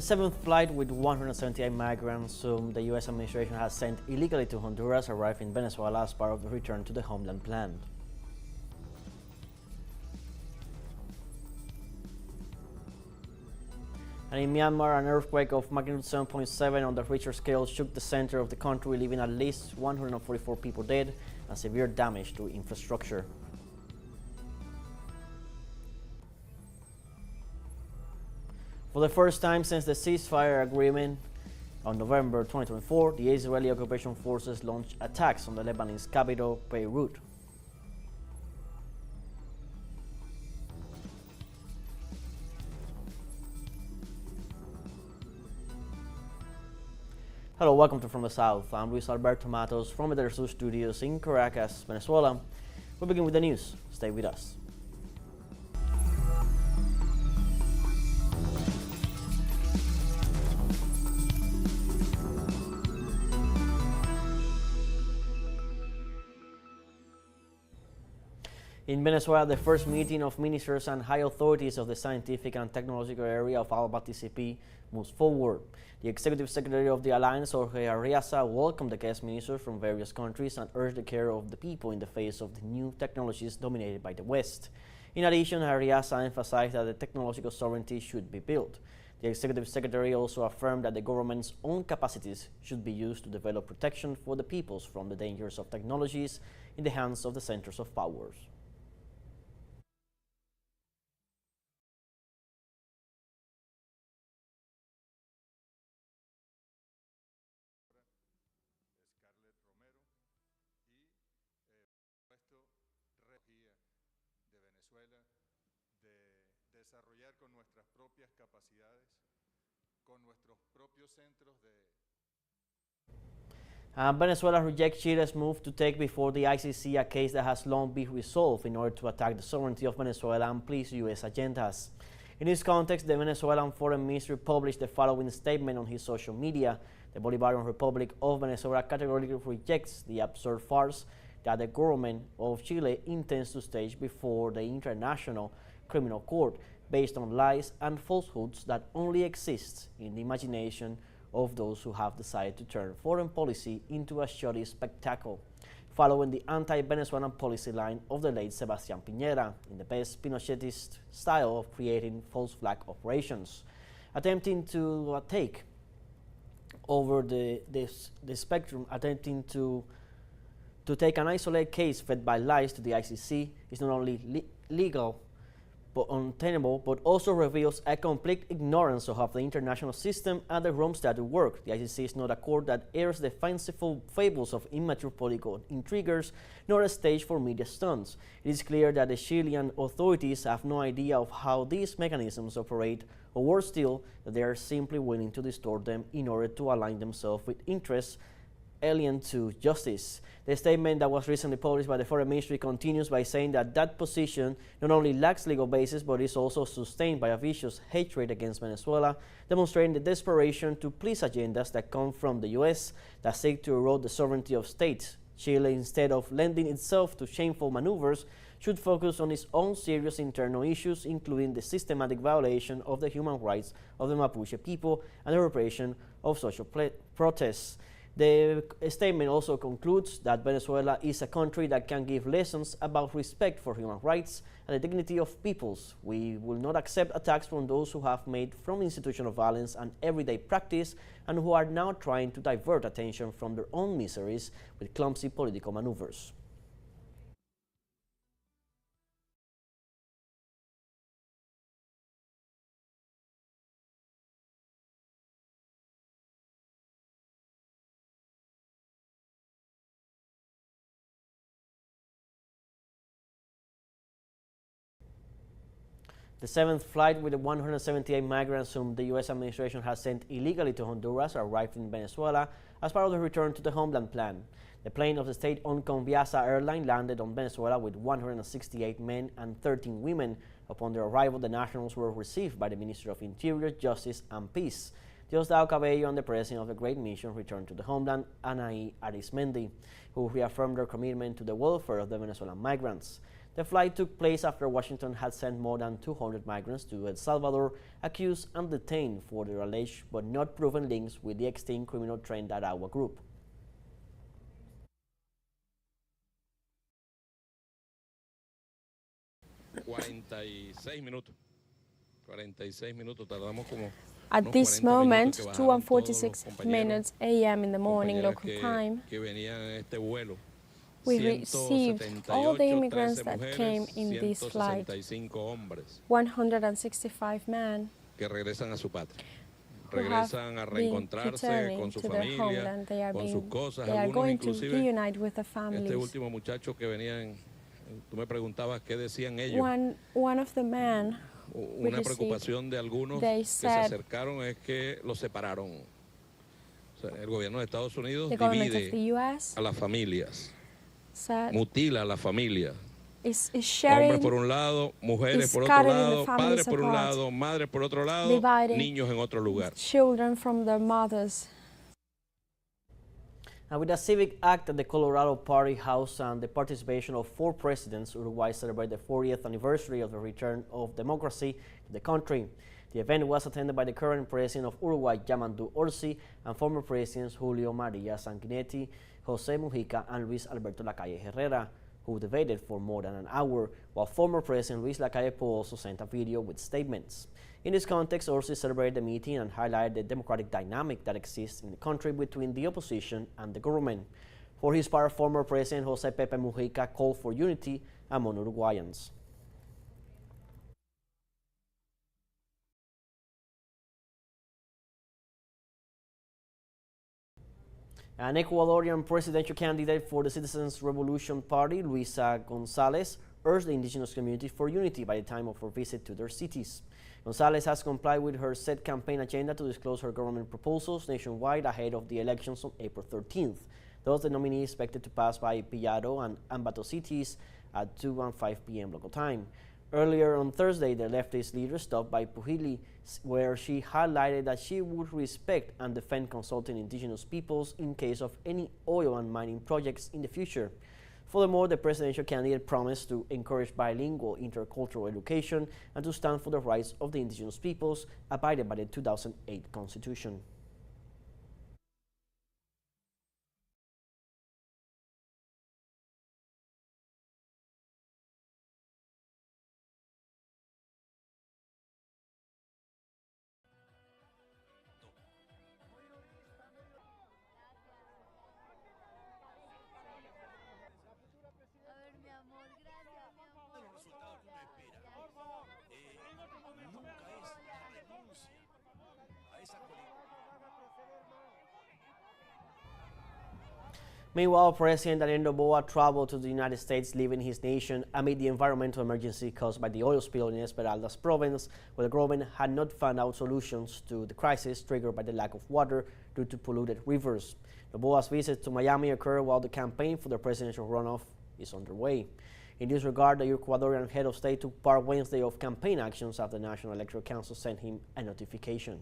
The seventh flight with 178 migrants whom the U.S. administration has sent illegally to Honduras arrived in Venezuela as part of the return to the homeland plan. And in Myanmar, an earthquake of magnitude 7.7 on the Richter scale shook the center of the country, leaving at least 144 people dead and severe damage to infrastructure. For the first time since the ceasefire agreement on November 2024, the Israeli occupation forces launched attacks on the Lebanese capital, Beirut. Hello, welcome to From the South. I'm Luis Alberto Matos from the teleSUR studios in Caracas, Venezuela. We begin with the news. Stay with us. In Venezuela, the first meeting of ministers and high authorities of the scientific and technological area of ALBA TCP moves forward. The Executive Secretary of the Alliance, Jorge Arriaza, welcomed the guest ministers from various countries and urged the care of the people in the face of the new technologies dominated by the West. In addition, Arriaza emphasized that the technological sovereignty should be built. The Executive Secretary also affirmed that the government's own capacities should be used to develop protection for the peoples from the dangers of technologies in the hands of the centers of powers. De Venezuela, de desarrollar con nuestras propias capacidades, con nuestros propios centros de... Venezuela rejects Chile's move to take before the ICC a case that has long been resolved in order to attack the sovereignty of Venezuela and please U.S. agendas. In this context, the Venezuelan Foreign Ministry published the following statement on his social media. The Bolivarian Republic of Venezuela categorically rejects the absurd farce that the government of Chile intends to stage before the International Criminal Court based on lies and falsehoods that only exist in the imagination of those who have decided to turn foreign policy into a shoddy spectacle, following the anti-Venezuelan policy line of the late Sebastián Piñera in the best Pinochetist style of creating false flag operations, attempting to take over the spectrum, attempting to take an isolated case fed by lies to the ICC is not only legal but untenable, but also reveals a complete ignorance of how the international system and the Rome Statute work. The ICC is not a court that airs the fanciful fables of immature political intriguers, nor a stage for media stunts. It is clear that the Chilean authorities have no idea of how these mechanisms operate, or worse still, that they are simply willing to distort them in order to align themselves with interests alien to justice. The statement that was recently published by the Foreign Ministry continues by saying that that position not only lacks legal basis but is also sustained by a vicious hatred against Venezuela, demonstrating the desperation to please agendas that come from the U.S. that seek to erode the sovereignty of states. Chile, instead of lending itself to shameful maneuvers, should focus on its own serious internal issues, including the systematic violation of the human rights of the Mapuche people and the repression of social protests. The statement also concludes that Venezuela is a country that can give lessons about respect for human rights and the dignity of peoples. We will not accept attacks from those who have made from institutional violence an everyday practice and who are now trying to divert attention from their own miseries with clumsy political maneuvers. The seventh flight with the 178 migrants whom the U.S. administration has sent illegally to Honduras arrived in Venezuela as part of the return to the homeland plan. The plane of the state-owned Conviasa airline landed on Venezuela with 168 men and 13 women. Upon their arrival, the nationals were received by the Ministry of Interior, Justice and Peace. Diosdado Cabello and the President of the Great Mission returned to the homeland, Anaí Arismendi, who reaffirmed their commitment to the welfare of the Venezuelan migrants. The flight took place after Washington had sent more than 200 migrants to El Salvador, accused and detained for their alleged but not proven links with the extinct criminal Tren de Aragua group. At this moment, 2:46 a.m. in the morning local time, we received all the immigrants that came in this flight, 165 men who have been returning to their homeland. They are going to reunite with their families. One of the men we received, they said, the government of the U.S. said, is sharing, is cutting the families apart, dividing children from their mothers. And with a civic act at the Colorado Party House and the participation of 4 presidents, Uruguay celebrated the 40th anniversary of the return of democracy to the country. The event was attended by the current president of Uruguay, Yamandu Orsi, and former presidents Julio Maria Sanguinetti, Jose Mujica, and Luis Alberto Lacalle Herrera, who debated for more than an hour, while former President Luis Lacalle Pou also sent a video with statements. In this context, Orsi celebrated the meeting and highlighted the democratic dynamic that exists in the country between the opposition and the government. For his part, former President Jose Pepe Mujica called for unity among Uruguayans. An Ecuadorian presidential candidate for the Citizens Revolution Party, Luisa Gonzalez, urged the indigenous community for unity by the time of her visit to their cities. Gonzalez has complied with her set campaign agenda to disclose her government proposals nationwide ahead of the elections on April 13th. Thus, the nominee is expected to pass by Pillado and Ambato cities at 2 and 5 p.m. local time. Earlier on Thursday, the leftist leader stopped by Pujili, where she highlighted that she would respect and defend consulting indigenous peoples in case of any oil and mining projects in the future. Furthermore, the presidential candidate promised to encourage bilingual intercultural education and to stand for the rights of the indigenous peoples abided by the 2008 Constitution. Meanwhile, President Daniel Noboa traveled to the United States, leaving his nation amid the environmental emergency caused by the oil spill in Esmeraldas province, where the government had not found out solutions to the crisis triggered by the lack of water due to polluted rivers. Noboa's visit to Miami occurred while the campaign for the presidential runoff is underway. In this regard, the Ecuadorian head of state took part Wednesday of campaign actions after the National Electoral Council sent him a notification.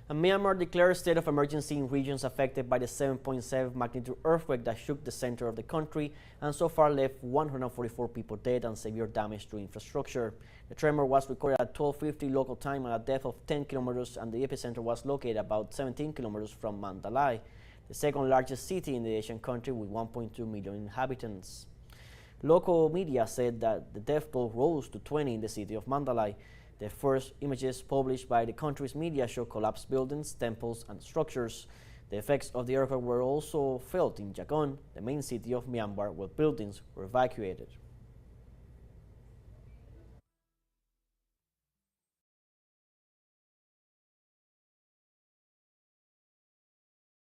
And Myanmar declared a state of emergency in regions affected by the 7.7 magnitude earthquake that shook the center of the country and so far left 144 people dead and severe damage to infrastructure. The tremor was recorded at 12:50 local time at a depth of 10 kilometers, and the epicenter was located about 17 kilometers from Mandalay, the second largest city in the Asian country with 1.2 million inhabitants. Local media said that the death toll rose to 20 in the city of Mandalay. The first images published by the country's media show collapsed buildings, temples, and structures. The effects of the earthquake were also felt in Yangon, the main city of Myanmar, where buildings were evacuated.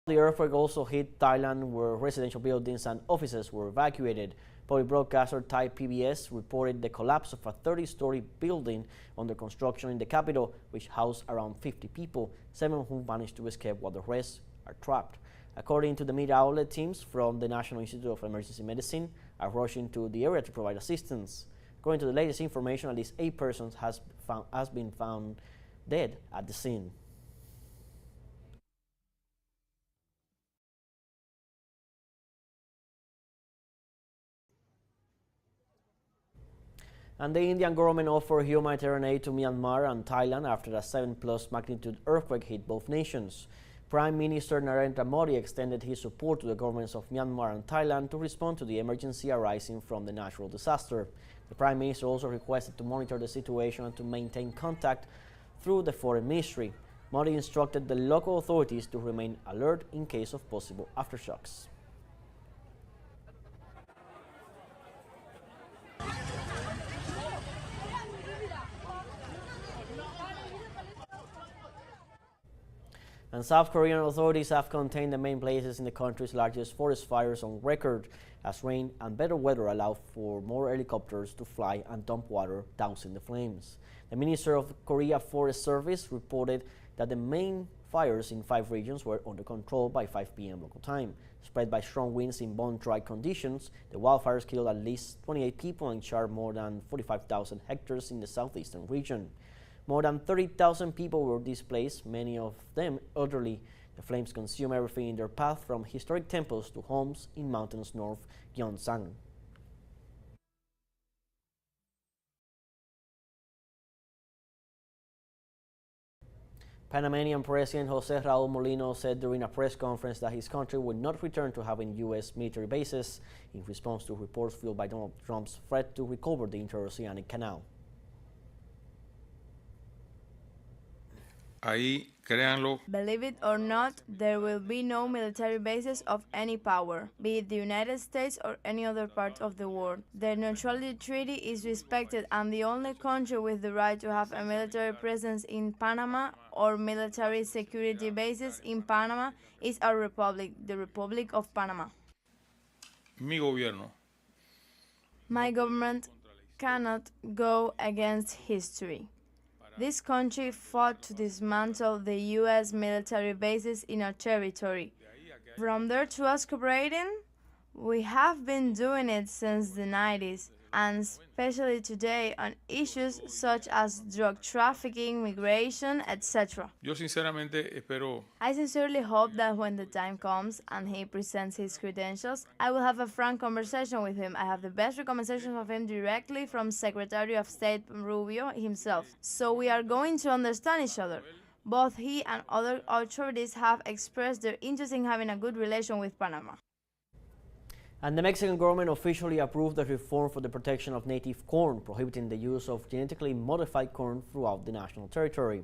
The earthquake also hit Thailand, where residential buildings and offices were evacuated. Public broadcaster Thai PBS reported the collapse of a 30-story building under construction in the capital, which housed around 50 people, 7 of whom managed to escape while the rest are trapped. According to the media outlet, teams from the National Institute of Emergency Medicine are rushing to the area to provide assistance. According to the latest information, at least 8 persons has been found dead at the scene. And the Indian government offered humanitarian aid to Myanmar and Thailand after a 7+ magnitude earthquake hit both nations. Prime Minister Narendra Modi extended his support to the governments of Myanmar and Thailand to respond to the emergency arising from the natural disaster. The Prime Minister also requested to monitor the situation and to maintain contact through the Foreign Ministry. Modi instructed the local authorities to remain alert in case of possible aftershocks. And South Korean authorities have contained the main places in the country's largest forest fires on record, as rain and better weather allow for more helicopters to fly and dump water dousing the flames. The Minister of Korea Forest Service reported that the main fires in 5 regions were under control by 5 p.m. local time. Spread by strong winds in bone-dry conditions, the wildfires killed at least 28 people and charred more than 45,000 hectares in the southeastern region. More than 30,000 people were displaced, many of them elderly. The flames consumed everything in their path, from historic temples to homes in mountains north Gyeongsang. Panamanian President José Raúl Mulino said during a press conference that his country would not return to having U.S. military bases in response to reports fueled by Donald Trump's threat to recover the interoceanic canal. Believe it or not, there will be no military bases of any power, be it the United States or any other part of the world. The neutrality treaty is respected, and the only country with the right to have a military presence in Panama or military security bases in Panama is our republic, the Republic of Panama. My government cannot go against history. This country fought to dismantle the U.S. military bases in our territory. From there to us cooperating, we have been doing it since the 90s, and especially today on issues such as drug trafficking, migration, etc. I sincerely hope that when the time comes and he presents his credentials, I will have a frank conversation with him. I have the best recommendations of him directly from Secretary of State Rubio himself. So we are going to understand each other. Both he and other authorities have expressed their interest in having a good relation with Panama. And the Mexican government officially approved the reform for the protection of native corn, prohibiting the use of genetically modified corn throughout the national territory.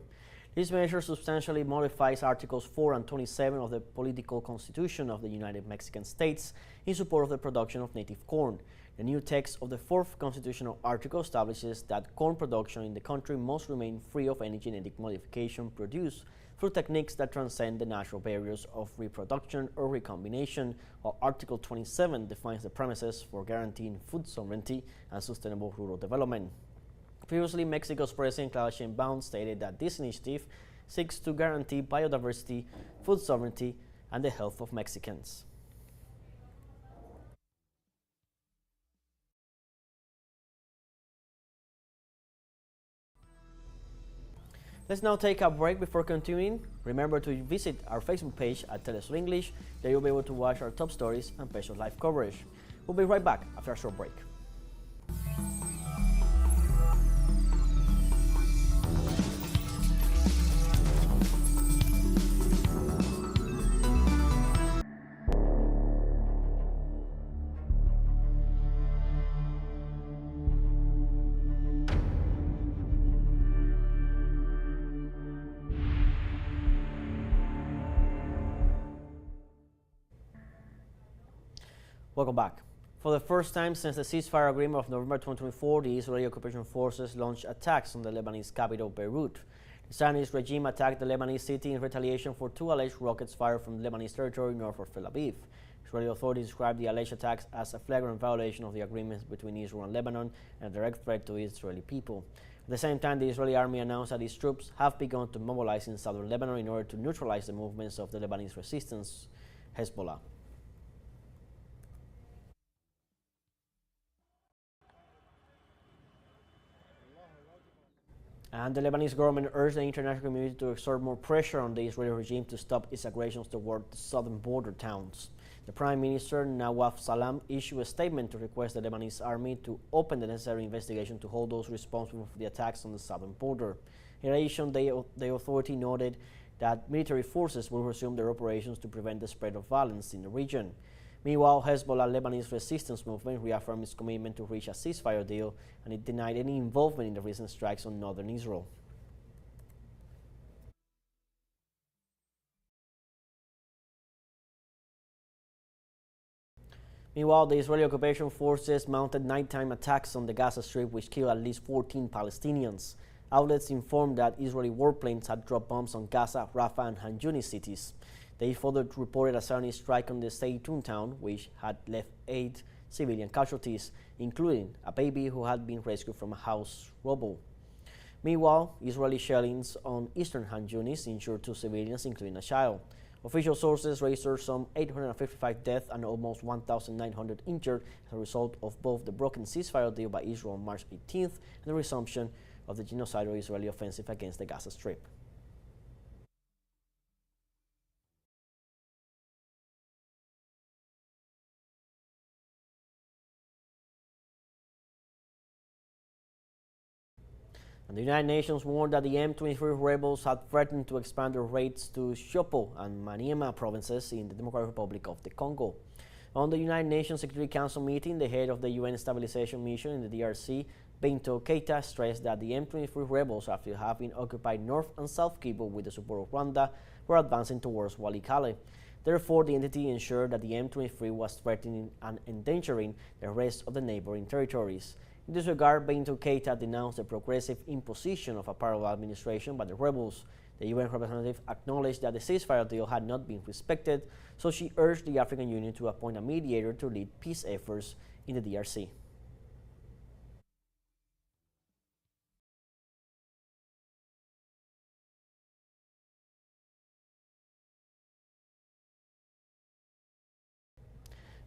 This measure substantially modifies Articles 4 and 27 of the Political Constitution of the United Mexican States in support of the production of native corn. The new text of the 4th constitutional article establishes that corn production in the country must remain free of any genetic modification produced through techniques that transcend the natural barriers of reproduction or recombination, while Article 27 defines the premises for guaranteeing food sovereignty and sustainable rural development. Previously, Mexico's President Claudia Sheinbaum stated that this initiative seeks to guarantee biodiversity, food sovereignty, and the health of Mexicans. Let's now take a break before continuing. Remember to visit our Facebook page at teleSUR English. There you'll be able to watch our top stories and special live coverage. We'll be right back after a short break. Welcome back. For the first time since the ceasefire agreement of November 2024, the Israeli occupation forces launched attacks on the Lebanese capital, Beirut. The Zionist regime attacked the Lebanese city in retaliation for 2 alleged rockets fired from the Lebanese territory north of Tel Aviv. Israeli authorities described the alleged attacks as a flagrant violation of the agreements between Israel and Lebanon and a direct threat to Israeli people. At the same time, the Israeli army announced that its troops have begun to mobilize in southern Lebanon in order to neutralize the movements of the Lebanese resistance. Hezbollah. And the Lebanese government urged the international community to exert more pressure on the Israeli regime to stop its aggressions toward the southern border towns. The Prime Minister, Nawaf Salam, issued a statement to request the Lebanese army to open the necessary investigation to hold those responsible for the attacks on the southern border. In addition, the authority noted that military forces will resume their operations to prevent the spread of violence in the region. Meanwhile, Hezbollah, Lebanese resistance movement, reaffirmed its commitment to reach a ceasefire deal, and it denied any involvement in the recent strikes on northern Israel. Meanwhile, the Israeli occupation forces mounted nighttime attacks on the Gaza Strip, which killed at least 14 Palestinians. Outlets informed that Israeli warplanes had dropped bombs on Gaza, Rafah, and Han Yunis cities. They further reported a Zionist strike on the Zaytun town, which had left 8 civilian casualties, including a baby who had been rescued from a house rubble. Meanwhile, Israeli shellings on eastern Han Yunis injured 2 civilians, including a child. Official sources registered some 855 deaths and almost 1,900 injured as a result of both the broken ceasefire deal by Israel on March 18th and the resumption of the genocidal Israeli offensive against the Gaza Strip. And the United Nations warned that the M23 rebels had threatened to expand their raids to Shopo and Maniema provinces in the Democratic Republic of the Congo. On the United Nations Security Council meeting, the head of the UN Stabilization Mission in the DRC, Bintou Keita, stressed that the M23 rebels, after having occupied North and South Kivu with the support of Rwanda, were advancing towards Walikale. Therefore, the entity ensured that the M23 was threatening and endangering the rest of the neighboring territories. In this regard, Bintou Keita denounced the progressive imposition of a parallel administration by the rebels. The UN representative acknowledged that the ceasefire deal had not been respected, so she urged the African Union to appoint a mediator to lead peace efforts in the DRC.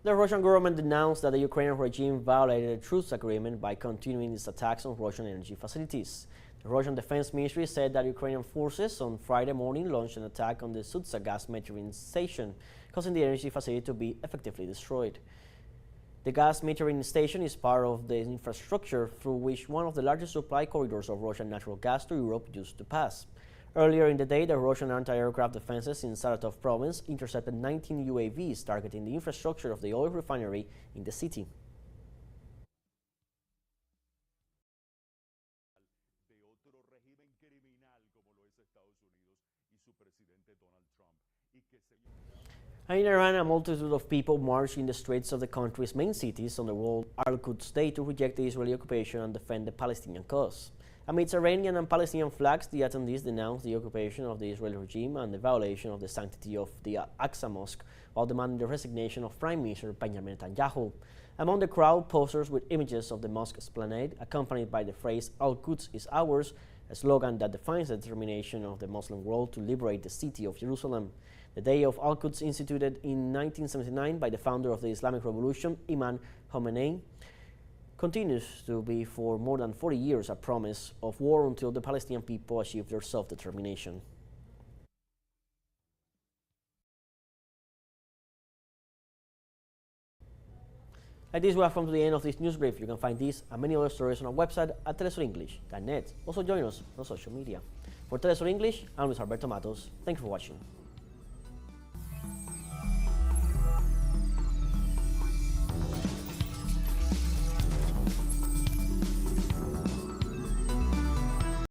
The Russian government denounced that the Ukrainian regime violated a truce agreement by continuing its attacks on Russian energy facilities. The Russian Defense Ministry said that Ukrainian forces on Friday morning launched an attack on the Sudza gas metering station, causing the energy facility to be effectively destroyed. The gas metering station is part of the infrastructure through which one of the largest supply corridors of Russian natural gas to Europe used to pass. Earlier in the day, the Russian anti-aircraft defenses in Saratov province intercepted 19 UAVs targeting the infrastructure of the oil refinery in the city. And in Iran, a multitude of people marched in the streets of the country's main cities on the wall Al-Quds Day to reject the Israeli occupation and defend the Palestinian cause. Amidst Iranian and Palestinian flags, the attendees denounced the occupation of the Israeli regime and the violation of the sanctity of the Al-Aqsa Mosque, while demanding the resignation of Prime Minister Benjamin Netanyahu. Among the crowd, posters with images of the mosque esplanade, accompanied by the phrase "Al-Quds is ours," a slogan that defines the determination of the Muslim world to liberate the city of Jerusalem. The Day of Al-Quds, instituted in 1979 by the founder of the Islamic Revolution, Imam Khomeini, continues to be for more than 40 years a promise of war until the Palestinian people achieve their self-determination. Like this, we have come to the end of this news brief. You can find these and many other stories on our website at telesurenglish.net. Also join us on social media. For teleSUR English, I'm Luis Alberto Matos. Thank you for watching.